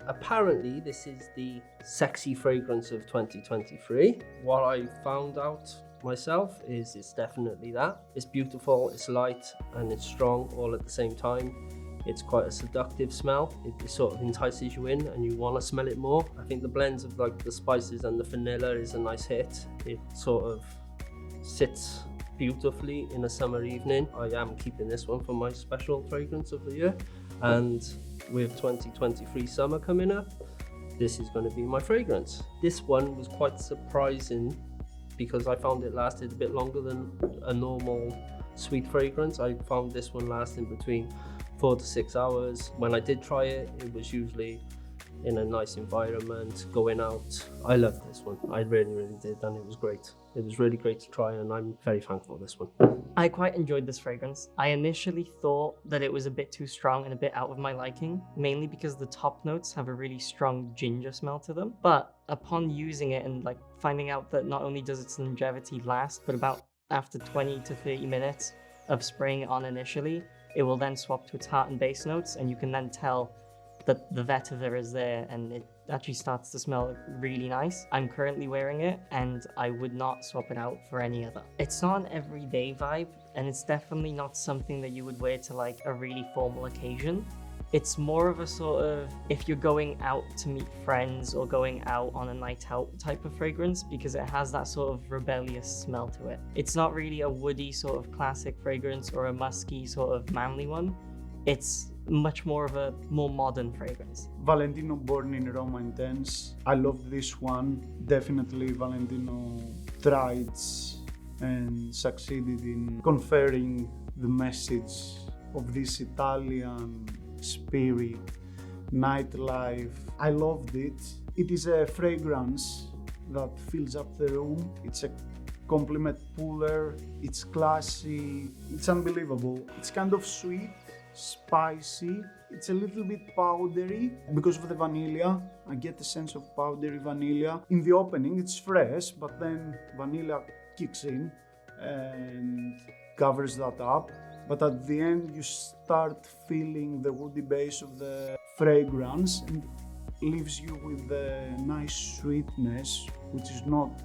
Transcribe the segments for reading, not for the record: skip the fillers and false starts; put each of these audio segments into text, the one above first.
Apparently, this is the sexy fragrance of 2023. What I found out myself is it's definitely that. It's beautiful, it's light, and it's strong all at the same time. It's quite a seductive smell. It sort of entices you in and you want to smell it more. I think the blends of like the spices and the vanilla is a nice hit. It sort of sits beautifully in a summer evening. I am keeping this one for my special fragrance of the year. And with 2023 summer coming up, this is going to be my fragrance. This one was quite surprising because I found it lasted a bit longer than a normal sweet fragrance. I found this one lasting between 4 to 6 hours. When I did try it, it was usually in a nice environment, going out. I loved this one. I really did, and it was great. It was really great to try, and I'm very thankful for this one. I quite enjoyed this fragrance. I initially thought that it was a bit too strong and a bit out of my liking, mainly because the top notes have a really strong ginger smell to them. But upon using it and like finding out that not only does its longevity last, but about after 20 to 30 minutes of spraying it on initially, it will then swap to its heart and base notes, and you can then tell that the vetiver is there and it actually starts to smell really nice. I'm currently wearing it and I would not swap it out for any other. It's not an everyday vibe, and it's definitely not something that you would wear to like a really formal occasion. It's more of a sort of, if you're going out to meet friends or going out on a night out type of fragrance, because it has that sort of rebellious smell to it. It's not really a woody sort of classic fragrance or a musky sort of manly one. It's much more of a more modern fragrance. Valentino born in Roma Intense. I love this one. Definitely Valentino tried and succeeded in conferring the message of this Italian spirit, nightlife. I loved it. It is a fragrance that fills up the room. It's a compliment puller. It's classy. It's unbelievable. It's kind of sweet, spicy. It's a little bit powdery because of the vanilla. I get the sense of powdery vanilla. In the opening, it's fresh, but then vanilla kicks in and covers that up. But at the end, you start feeling the woody base of the fragrance and leaves you with a nice sweetness, which is not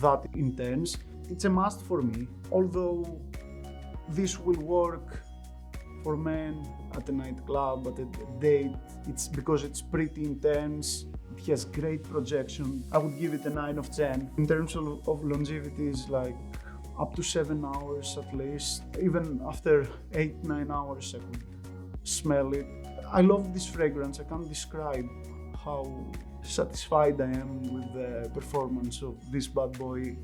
that intense. It's a must for me, although this will work for men at a nightclub, at a date. It's because it's pretty intense. It has great projection. I would give it a 9 of 10. In terms of longevity, it's like up to 7 hours at least. Even after 8-9 hours, I could smell it. I love this fragrance. I can't describe how satisfied I am with the performance of this bad boy.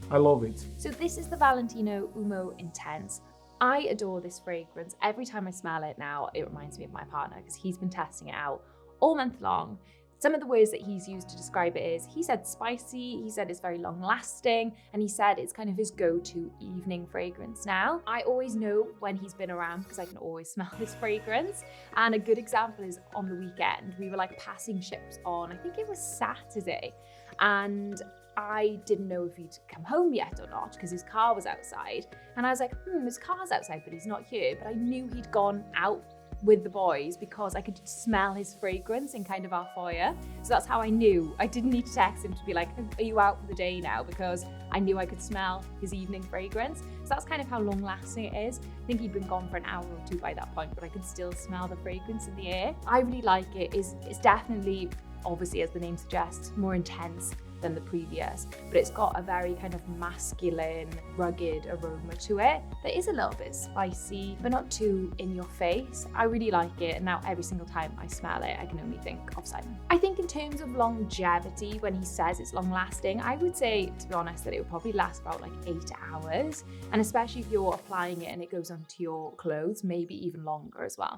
I love it. So this is the Valentino Uomo Intense. I adore this fragrance. Every time I smell it now, it reminds me of my partner because he's been testing it out all month long. Some of the words that he's used to describe it is, he said spicy, he said it's very long lasting, and he said it's kind of his go-to evening fragrance now. I always know when he's been around because I can always smell his fragrance. And a good example is on the weekend, we were like passing ships on, I think it was Saturday, and I didn't know if he'd come home yet or not because his car was outside. And I was like, his car's outside, but he's not here. But I knew he'd gone out with the boys because I could smell his fragrance in kind of our foyer. So that's how I knew. I didn't need to text him to be like, are you out for the day now? Because I knew I could smell his evening fragrance. So that's kind of how long lasting it is. I think he'd been gone for an hour or two by that point, but I could still smell the fragrance in the air. I really like it. It's definitely, obviously as the name suggests, more intense than the previous, but it's got a very kind of masculine, rugged aroma to it that is a little bit spicy, but not too in your face. I really like it, and now every single time I smell it, I can only think of Simon. I think in terms of longevity, when he says it's long lasting, I would say, to be honest, that it would probably last about like 8 hours, and especially if you're applying it and it goes onto your clothes, maybe even longer as well.